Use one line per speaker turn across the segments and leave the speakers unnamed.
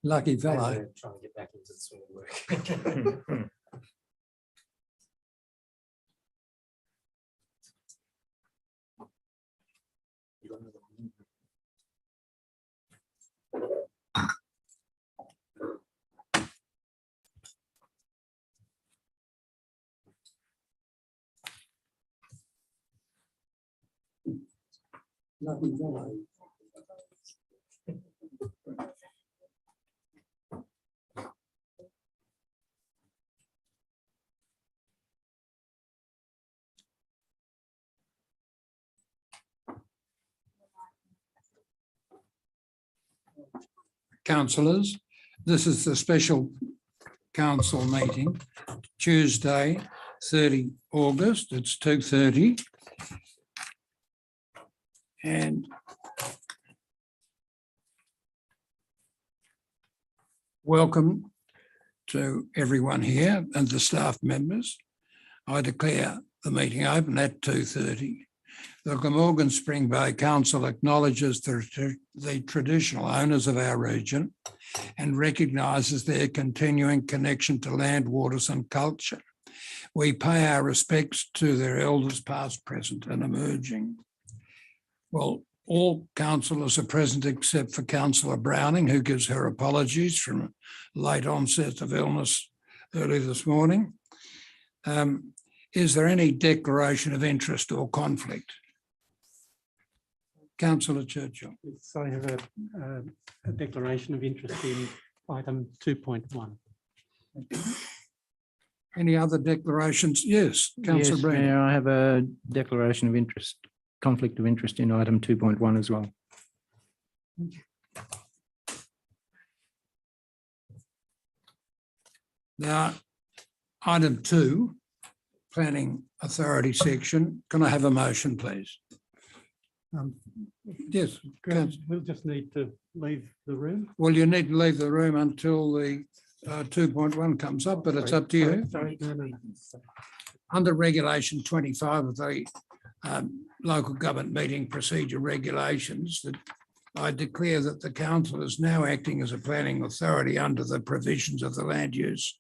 Lucky fellow.
And trying to get back into the swing of work.
Lucky fellow. Councillors, this is the special council meeting, Tuesday, 30 August, it's 2:30. And welcome to everyone here and the staff members. I declare the meeting open at 2:30. The Glamorgan Spring Bay Council acknowledges the traditional owners of our region and recognises their continuing connection to land, waters and culture. We pay our respects to their elders past, present and emerging. Well, all councillors are present except for Councillor Browning, who gives her apologies from late onset of illness early this morning. Is there any declaration of interest or conflict? Councillor Churchill.
Yes, I have a declaration of interest in item 2.1.
Any other declarations? Yes, Councillor
Yes,
Browning.
Mayor, I have a declaration of interest, conflict of interest in item 2.1 as well.
Now, item 2, Planning Authority section. Can I have a motion, please? Yes.
We'll just need to leave the room.
Well, you need to leave the room until the 2.1 comes up, but it's up to you.
Sorry, no.
Under Regulation 25 of the Local Government Meeting Procedure Regulations, that I declare that the council is now acting as a planning authority under the provisions of the Land Use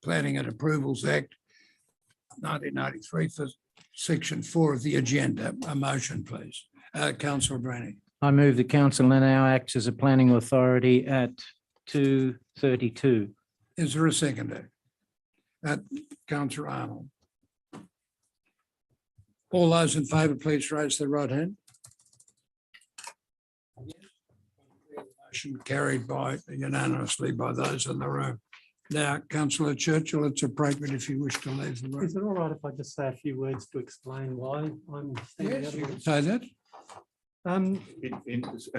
Planning and Approvals Act 1993 for Section 4 of the agenda. A motion, please. Councillor Browning.
I move the council now acts as a planning authority at 2:32.
Is there a seconder? Councillor Arnold. All those in favour, please raise their right hand. Motion carried unanimously by those in the room. Now, Councillor Churchill, it's appropriate if you wish to leave the room.
Is it all right if I just say a few words to explain why I'm standing
Yes,
out
you
here?
can say that.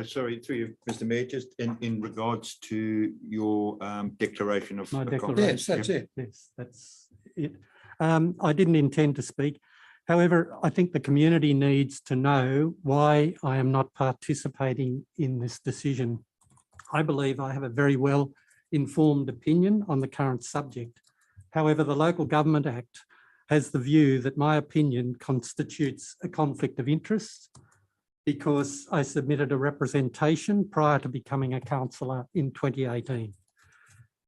Sorry, through you, Mr. Mayor, just in regards to your declaration of.
My
of
declaration.
Yes, that's it.
Yes, that's it. I didn't intend to speak. However, I think the community needs to know why I am not participating in this decision. I believe I have a very well informed opinion on the current subject. However, the Local Government Act has the view that my opinion constitutes a conflict of interest because I submitted a representation prior to becoming a councillor in 2018.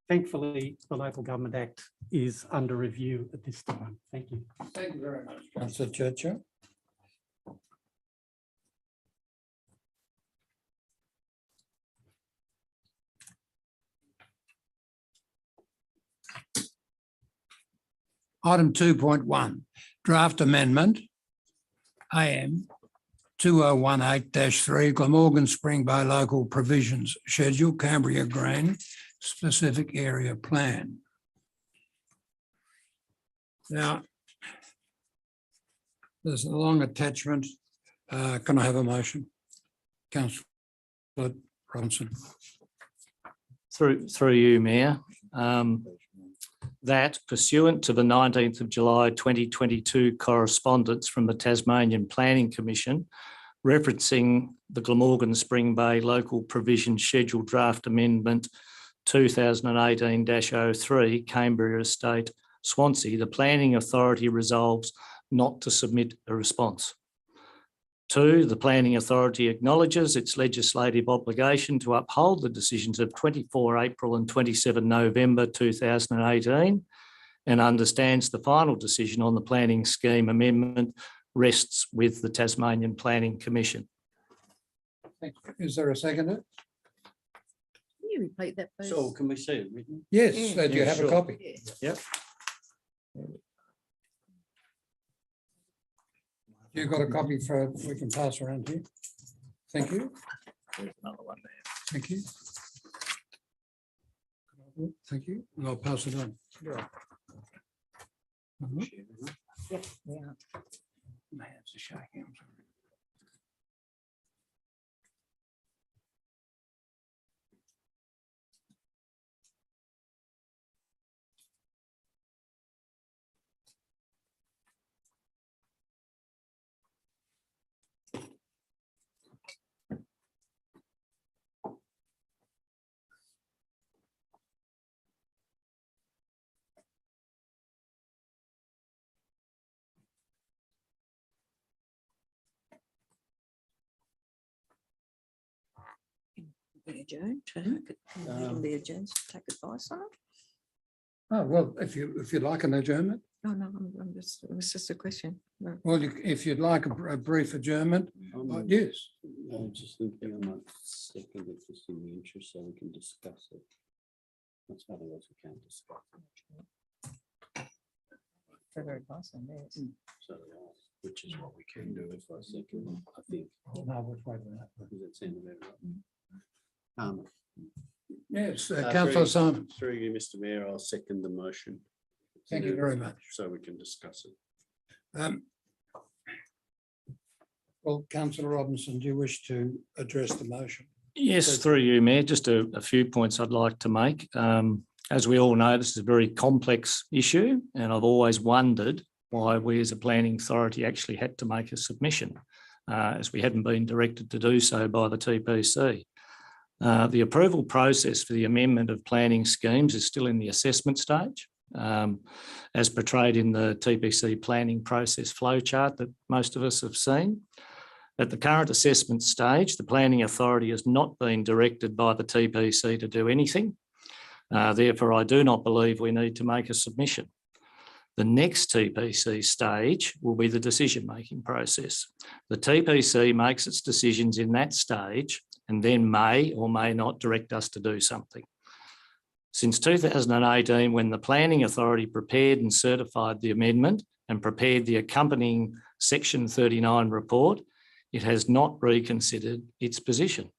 Thankfully, the Local Government Act is under review at this time. Thank you.
Thank you very much, Councillor Churchill. Item 2.1, draft amendment, AM 2018-3, Glamorgan Spring Bay Local Provisions Schedule, Cambria Green, Specific Area Plan. Now, there's a long attachment. Can I have a motion? Councillor Robinson.
Through you, Mayor, that pursuant to the 19th of July 2022 correspondence from the Tasmanian Planning Commission referencing the Glamorgan Spring Bay Local Provision Schedule Draft Amendment 2018-03, Cambria Estate, Swansea, the Planning Authority resolves not to submit a response. 2, the Planning Authority acknowledges its legislative obligation to uphold the decisions of 24 April and 27 November 2018 and understands the final decision on the planning scheme amendment rests with the Tasmanian Planning Commission.
Is there a seconder?
Can you repeat that, please?
So can we see it written?
Yes,
Yeah.
do you
Yeah,
have a
sure.
copy?
Yeah.
You've got a copy for, we can pass around here. Thank you.
There's another one there.
Thank you. Thank you. And I'll pass it on. Mhm.
Yep, we are.
My hands are shaking. I'm sorry.
We adjourn, can we adjourn, take advice on it?
Oh, well, if you'd like an adjournment,
No, I'm just, it was just a question. No.
well, if you'd like a brief adjournment, yes.
I'm just thinking I might second it just in the interest so we can discuss it. That's otherwise we can't discuss it.
Further advice on this.
So, which is what we can do if I second, it, I think.
No, we'll wait on that.
Does that sound about right?
Yes,
Uh,
councillor
through-
Simon,
Through you, Mr Mayor, I'll second the motion.
thank you very much.
So we can discuss it.
Well, councillor Robinson, do you wish to address the motion?
Yes, through you, Mayor, just a few points I'd like to make. As we all know, this is a very complex issue, and I've always wondered why we as a planning authority actually had to make a submission, as we hadn't been directed to do so by the TPC. The approval process for the amendment of planning schemes is still in the assessment stage, as portrayed in the TPC planning process flowchart that most of us have seen. At the current assessment stage, the planning authority has not been directed by the TPC to do anything. Therefore, I do not believe we need to make a submission. The next TPC stage will be the decision-making process. The TPC makes its decisions in that stage and then may or may not direct us to do something. Since 2018, when the Planning Authority prepared and certified the amendment and prepared the accompanying Section 39 report, it has not reconsidered its position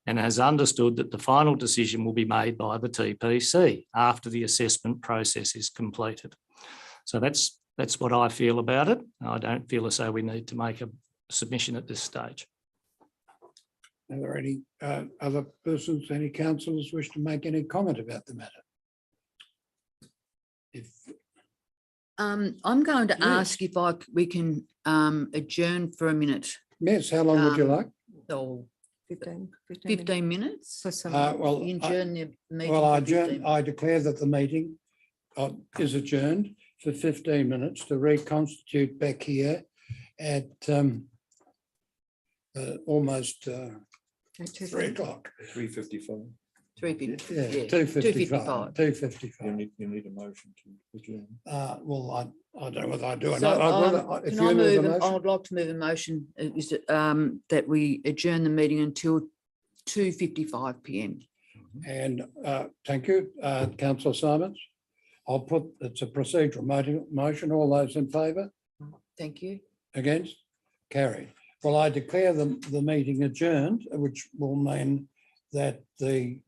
and has understood that the final decision will be made by the TPC after the assessment process is completed. So that's what I feel about it. I don't feel as though we need to make a submission at this stage.
Are there any other persons, any councillors wish to make any comment about the matter? If,
I'm going to
Yes.
ask if we can adjourn for a minute,
yes, how long would you like?
or
15
15 minutes?
for some.
Well,
Adjourn the meeting.
well,
for 15
I declare that the meeting is adjourned for 15 minutes to reconstitute back here at almost 3 o'clock.
3:55.
3:50.
Yeah,
Yeah,
2:55. 2:55.
You need a motion to adjourn.
Well, I don't know whether I do or
So,
not. If
can I
you move a
move, I
motion,
would like to move a motion, is it, that we adjourn the meeting until 2:55 PM.
and thank you, councillor Simons. I'll put, it's a procedural motion. All those in favour?
Thank you.
Against? Carried. Well, I declare the meeting adjourned, which will mean that the